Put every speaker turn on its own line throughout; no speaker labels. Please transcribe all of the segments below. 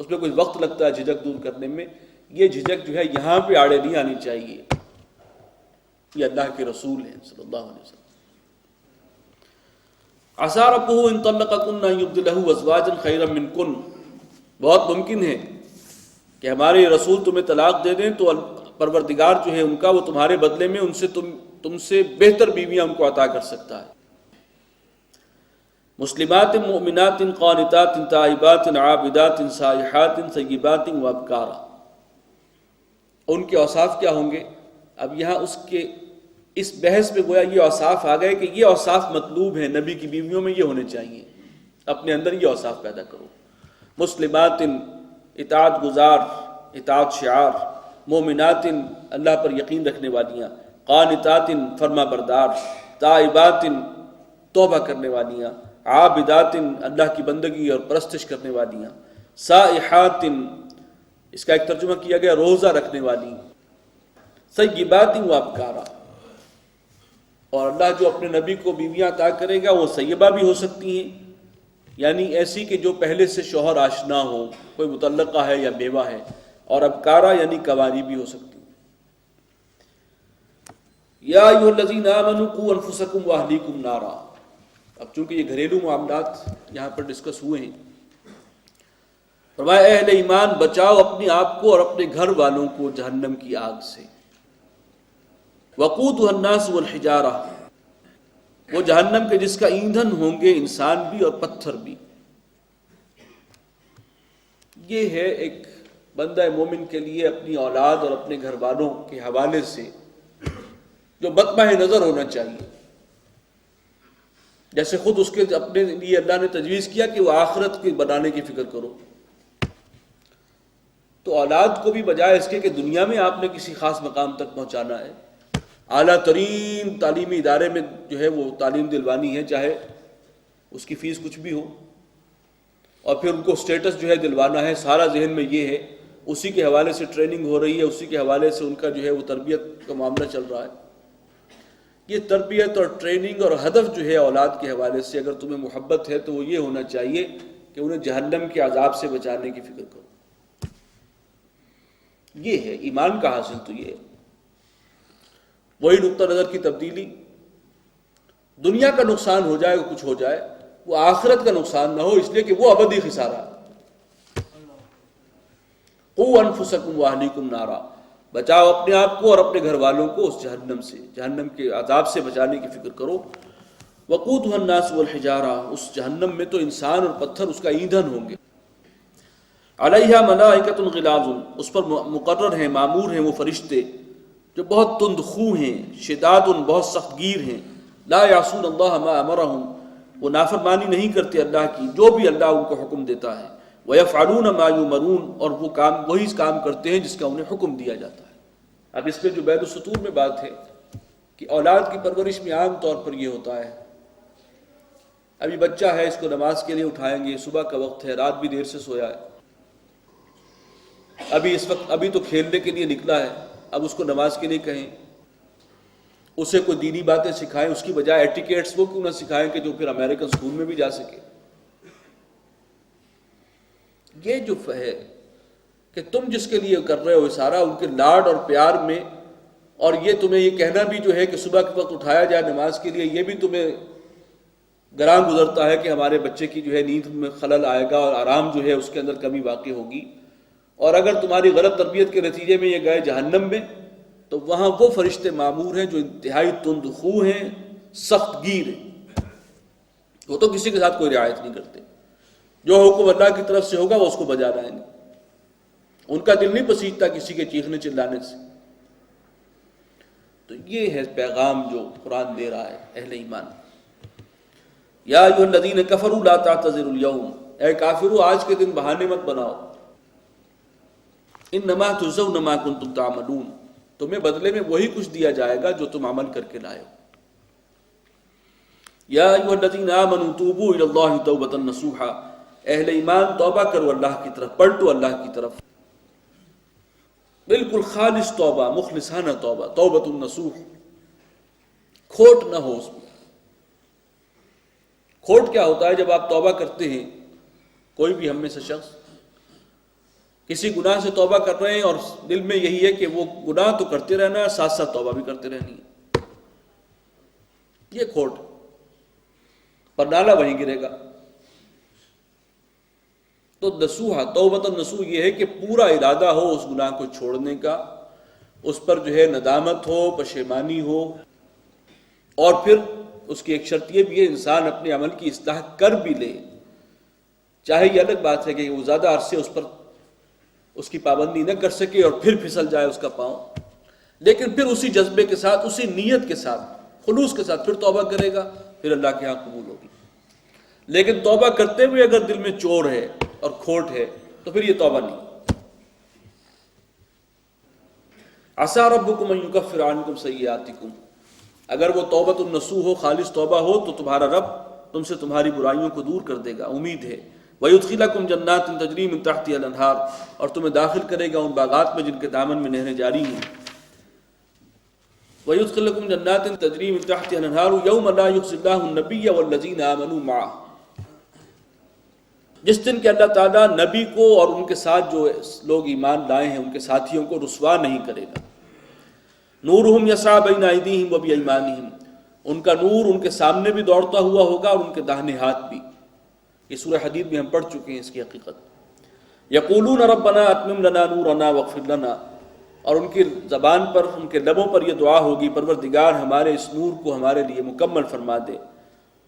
اس میں کوئی وقت لگتا ہے جھجک دور کرنے میں، یہ جھجک جو ہے یہاں پہ آڑے نہیں آنی چاہیے. یہ اللہ کے رسول ہیں صلی اللہ علیہ وسلم. عسى ربه ان طلقكن ان يبدله ازواجا خيرا منكن، بہت ممکن ہے کہ ہمارے رسول تمہیں طلاق دے دیں تو پروردگار جو ہے ان کا وہ تمہارے بدلے میں ان سے تم سے بہتر بیویاں ان کو عطا کر سکتا ہے. مسلمات مؤمنات قانتات تائبات عابدات سائحات ثیبات وابکارا. ان کے اوصاف کیا ہوں گے؟ اب یہاں اس بحث میں گویا یہ اوصاف آ گئے کہ یہ اوصاف مطلوب ہیں، نبی کی بیویوں میں یہ ہونے چاہیے، اپنے اندر یہ اوصاف پیدا کرو. مسلمات اطاعت گزار، اطاعت شعار، مومنات اللہ پر یقین رکھنے والیاں، قانتات فرما بردار، تائبات توبہ کرنے والیاں، عابدات اللہ کی بندگی اور پرستش کرنے والیاں، سائحات اس کا ایک ترجمہ کیا گیا روزہ رکھنے والی، ثیبات وابکارا. اور اللہ جو اپنے نبی کو بیویاں عطا کرے گا وہ سیبہ بھی ہو سکتی ہیں، یعنی ایسی کہ جو پہلے سے شوہر آشنا ہو، کوئی مطلقہ ہے یا بیوہ ہے، اور ابکارا یعنی کواری بھی ہو سکتی. یا ایھا الذین آمنوا قوا انفسکم واہلیکم نارا. اب چونکہ یہ گھریلو معاملات یہاں پر ڈسکس ہوئے ہیں، فرمایا اہل ایمان بچاؤ اپنے آپ کو اور اپنے گھر والوں کو جہنم کی آگ سے. وقودها الناس والحجارہ، وہ جہنم کے جس کا ایندھن ہوں گے انسان بھی اور پتھر بھی. یہ ہے ایک بندہ مومن کے لیے اپنی اولاد اور اپنے گھر والوں کے حوالے سے جو مطمع نظر ہونا چاہیے. جیسے خود اس کے اپنے لیے اللہ نے تجویز کیا کہ وہ آخرت کے بنانے کی فکر کرو، تو اولاد کو بھی بجائے اس کے کہ دنیا میں آپ نے کسی خاص مقام تک پہنچانا ہے، اعلیٰ ترین تعلیمی ادارے میں جو ہے وہ تعلیم دلوانی ہے، چاہے اس کی فیس کچھ بھی ہو، اور پھر ان کو سٹیٹس جو ہے دلوانا ہے، سارا ذہن میں یہ ہے، اسی کے حوالے سے ٹریننگ ہو رہی ہے، اسی کے حوالے سے ان کا جو ہے وہ تربیت کا معاملہ چل رہا ہے. یہ تربیت اور ٹریننگ اور ہدف جو ہے اولاد کے حوالے سے اگر تمہیں محبت ہے تو وہ یہ ہونا چاہیے کہ انہیں جہنم کے عذاب سے بچانے کی فکر کرو. یہ ہے ایمان کا حاصل، تو یہ ہے وہی نقطہ نظر کی تبدیلی. دنیا کا نقصان ہو جائے کچھ ہو جائے، وہ آخرت کا نقصان نہ ہو، اس لیے کہ وہ ابدی خسارہ. قوا انفسکم واہلیکم نارا، بچاؤ اپنے آپ کو اور اپنے گھر والوں کو اس جہنم سے، جہنم کے عذاب سے بچانے کی فکر کرو. وقودها الناس والحجارہ، اس جہنم میں تو انسان اور پتھر اس کا ایندھن ہوں گے. علیہا ملائکۃ غلاظ، اس پر مقرر ہیں، مامور ہیں وہ فرشتے جو بہت تند خو ہیں، شداد بہت سخت گیر ہیں. لا یعصون اللہ ما امرہم، وہ نافرمانی نہیں کرتے اللہ کی جو بھی اللہ ان کو حکم دیتا ہے. وَيَفْعَلُونَ مَا يُؤْمَرُونَ، اور وہ وہی کام کرتے ہیں جس کا انہیں حکم دیا جاتا ہے. اب اس پہ جو بین السطور میں بات ہے کہ اولاد کی پرورش میں عام طور پر یہ ہوتا ہے، ابھی بچہ ہے، اس کو نماز کے لیے اٹھائیں گے، صبح کا وقت ہے، رات بھی دیر سے سویا ہے، ابھی تو کھیلنے کے لیے نکلا ہے، اب اس کو نماز کے لیے کہیں، اسے کوئی دینی باتیں سکھائیں، اس کی بجائے ایٹیکیٹس وہ کیوں نہ سکھائیں کہ جو پھر امریکن اسکول میں بھی جا سکے. یہ جو ہے کہ تم جس کے لیے کر رہے ہو سارا ان کے لاڈ اور پیار میں، اور یہ تمہیں یہ کہنا بھی جو ہے کہ صبح کے وقت اٹھایا جائے نماز کے لیے، یہ بھی تمہیں گراں گزرتا ہے کہ ہمارے بچے کی جو ہے نیند میں خلل آئے گا اور آرام جو ہے اس کے اندر کمی واقع ہوگی. اور اگر تمہاری غلط تربیت کے نتیجے میں یہ گئے جہنم میں، تو وہاں وہ فرشتے مامور ہیں جو انتہائی تند خو ہیں، سخت گیر ہیں، وہ تو کسی کے ساتھ کوئی رعایت نہیں کرتے. جو حکم اللہ کی طرف سے ہوگا وہ اس کو بجا لائیں گے، ان کا دل نہیں پسیجتا کسی کے چیخنے چلانے سے. تو یہ ہے پیغام جو قرآن دے رہا ہے اہل ایمان. یا ایھا الذین کفروا لا تعتذروا اليوم، اے کافرو آج کے دن بہانے مت بناؤ. انما تجزون ما کنتم تعملون، تمہیں بدلے میں وہی کچھ دیا جائے گا جو تم عمل کر کے لائے ہو. یا ایھا الذین آمنوا توبوا الی اللہ توبۃ نصوحا، اہل ایمان توبہ کرو اللہ کی طرف، پلٹو اللہ کی طرف، بالکل خالص توبہ، مخلصانہ توبہ، توبۃ النصوح، کھوٹ نہ ہو اس میں. کھوٹ کیا ہوتا ہے؟ جب آپ توبہ کرتے ہیں، کوئی بھی ہم میں سے شخص کسی گناہ سے توبہ کر رہے ہیں اور دل میں یہی ہے کہ وہ گناہ تو کرتے رہنا ہے، ساتھ ساتھ توبہ بھی کرتے رہنی ہے، یہ کھوٹ پر نالا وہیں گرے گا۔ تو نصوحہ توبۃ النصوح یہ ہے کہ پورا ارادہ ہو اس گناہ کو چھوڑنے کا، اس پر جو ہے ندامت ہو، پشیمانی ہو، اور پھر اس کی ایک شرط یہ بھی ہے انسان اپنے عمل کی اصلاح کر بھی لے، چاہے یہ الگ بات ہے کہ وہ زیادہ عرصے اس پر اس کی پابندی نہ کر سکے اور پھر پھسل جائے اس کا پاؤں، لیکن پھر اسی جذبے کے ساتھ، اسی نیت کے ساتھ، خلوص کے ساتھ پھر توبہ کرے گا، پھر اللہ کے ہاں قبول ہوگی۔ لیکن توبہ کرتے ہوئے اگر دل میں چور ہے اور کھوٹ ہے تو پھر یہ توبہ نہیں۔ عسیٰ ربکم ان یکفر عنکم سیئاتکم، اگر وہ توبۃ النصوح ہو، خالص توبہ ہو، تو تمہارا رب تم سے تمہاری برائیوں کو دور کر دے گا، امید ہے۔ وَيُدْخِلَكُمْ جَنَّاتٍ تَجْرِي مِن تَحْتِهَا الْأَنْهَارُ، اور تمہیں داخل کرے گا ان باغات میں جن کے دامن میں نہریں جاری ہیں۔ وَيُدْخِلَكُمْ جَنَّاتٍ تَجْرِي مِن تَحْتِهَا الْأَنْهَارُ يَوْمَ لَا يُخْزِي اللَّهُ النَّبِيَّ وَالَّذِينَ آمَنُوا مَعَهُ، جس دن کہ اللہ تعالیٰ نبی کو اور ان کے ساتھ جو لوگ ایمان لائے ہیں ان کے ساتھیوں کو رسوا نہیں کرے گا۔ نورہم یسعی بین ایدیہم وبایمانہم، ان کا نور ان کے سامنے بھی دوڑتا ہوا ہوگا اور ان کے داہنے ہاتھ بھی۔ یہ سورہ حدید میں ہم پڑھ چکے ہیں اس کی حقیقت۔ یقولون ربنا اتمم لنا نورنا واغفر لنا، اور ان کی زبان پر، ان کے لبوں پر یہ دعا ہوگی پروردگار ہمارے اس نور کو ہمارے لیے مکمل فرما دے،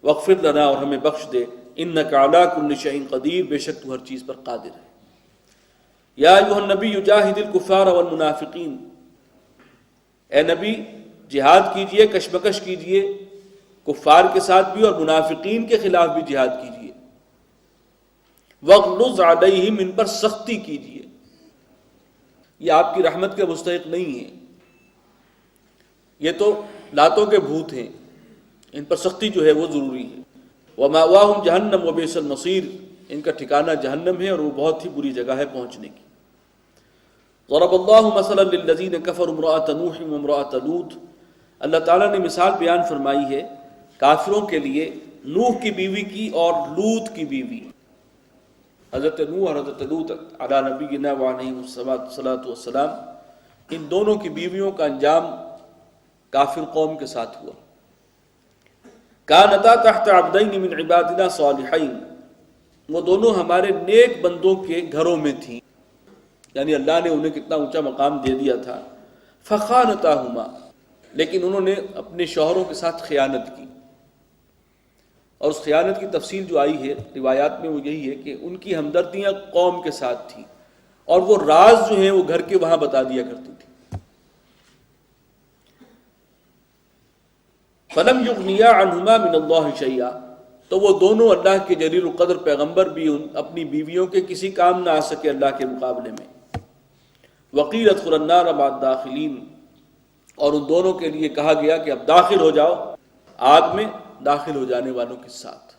واغفر لنا، اور ہمیں بخش دے، انک علی کل شیء قدیر، بے شک تو ہر چیز پر قادر ہے۔ یا ایھا النبی جاہد الکفار والمنافقین، اے نبی جہاد کیجئے، کشمکش کیجئے کفار کے ساتھ بھی اور منافقین کے خلاف بھی جہاد کیجئے۔ وَاغْلُظْ عَلَيْهِمْ، ان پر سختی کیجئے۔ یہ آپ کی رحمت کے مستحق نہیں ہیں، یہ تو لاتوں کے بھوت ہیں، ان پر سختی جو ہے وہ ضروری ہے۔ وَمَأْوَاهُمْ جَهَنَّمُ وَبِئْسَ الْمَصِيرُ، ان کا ٹھکانہ جہنم ہے اور وہ بہت ہی بری جگہ ہے پہنچنے کی۔ ضرب اللہ مثلا للذین کفروا امرأة نوح وامرأة لوط، اللہ تعالیٰ نے مثال بیان فرمائی ہے کافروں کے لیے نوح کی بیوی کی اور لوط کی بیوی، حضرت نوح اور حضرت لوط علی نبینا وعلیہ الصلاۃ والسلام، ان دونوں کی بیویوں کا انجام کافر قوم کے ساتھ ہوا۔ کانتا تحت عبدین من عبادنا صالحین، وہ دونوں ہمارے نیک بندوں کے گھروں میں تھیں، یعنی اللہ نے انہیں کتنا اونچا مقام دے دیا تھا۔ فخانتاہما، لیکن انہوں نے اپنے شوہروں کے ساتھ خیانت کی، اور اس خیانت کی تفصیل جو آئی ہے روایات میں وہ یہی ہے کہ ان کی ہمدردیاں قوم کے ساتھ تھیں اور وہ راز جو ہیں وہ گھر کے وہاں بتا دیا کرتی تھی۔ فلم یغنیا عنہما من اللہ شیئا، تو وہ دونوں اللہ کے جلیل القدر پیغمبر بھی اپنی بیویوں کے کسی کام نہ آ سکے اللہ کے مقابلے میں۔ وقیل ادخلوا النار مع الداخلین، اور ان دونوں کے لیے کہا گیا کہ اب داخل ہو جاؤ آگ میں، داخل ہو جانے والوں کے ساتھ۔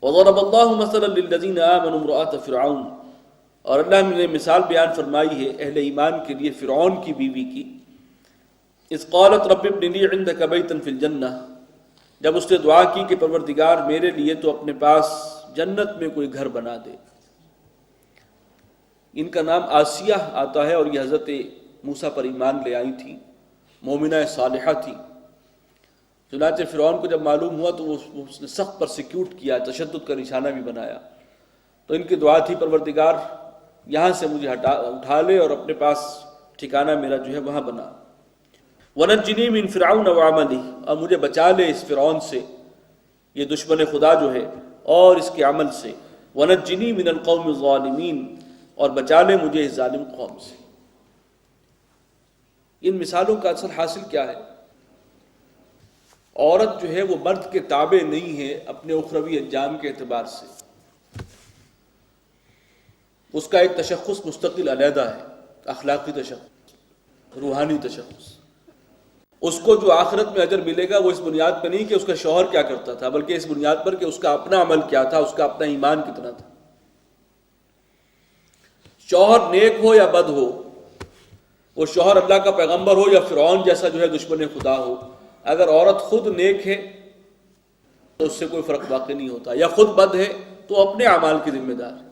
وضرب اللہ مثلا للذین آمنوا امرأة فرعون، اور اللہ نے مثال بیان فرمائی ہے اہل ایمان کے لیے فرعون کی بیوی کی۔ اذ قالت رب ابن لی عندک بیتا فی الجنہ، جب اس نے دعا کی کہ پروردگار میرے لیے تو اپنے پاس جنت میں کوئی گھر بنا دے۔ ان کا نام آسیہ آتا ہے اور یہ حضرت موسیٰ پر ایمان لے آئی تھی، مومنہ صالحہ تھی۔ چنانچہ فرعون کو جب معلوم ہوا تو اس نے سخت پرسیکیوٹ کیا، تشدد کا نشانہ بھی بنایا، تو ان کی دعا تھی پروردگار یہاں سے مجھے اٹھا لے اور اپنے پاس ٹھکانہ میرا جو ہے وہاں بنا۔ وَنَجِّنِي مِن فِرْعَوْنَ وَعَمَلِهِ، اور مجھے بچا لے اس فرعون سے، یہ دشمن خدا جو ہے، اور اس کے عمل سے۔ وَنَجِّنِي مِنَ الْقَوْمِ الظَّالِمِينَ، اور بچا لے مجھے اس ظالم قوم سے۔ ان مثالوں کا اصل حاصل کیا ہے؟ عورت جو ہے وہ مرد کے تابع نہیں ہے اپنے اخروی انجام کے اعتبار سے، اس کا ایک تشخص مستقل علیحدہ ہے، اخلاقی تشخص، روحانی تشخص۔ اس کو جو آخرت میں اجر ملے گا وہ اس بنیاد پہ نہیں کہ اس کا شوہر کیا کرتا تھا، بلکہ اس بنیاد پر کہ اس کا اپنا عمل کیا تھا، اس کا اپنا ایمان کتنا تھا۔ شوہر نیک ہو یا بد ہو، وہ شوہر اللہ کا پیغمبر ہو یا فرعون جیسا جو ہے دشمن خدا ہو، اگر عورت خود نیک ہے تو اس سے کوئی فرق واقع نہیں ہوتا، یا خود بد ہے تو اپنے اعمال کی ذمہ دار ہے۔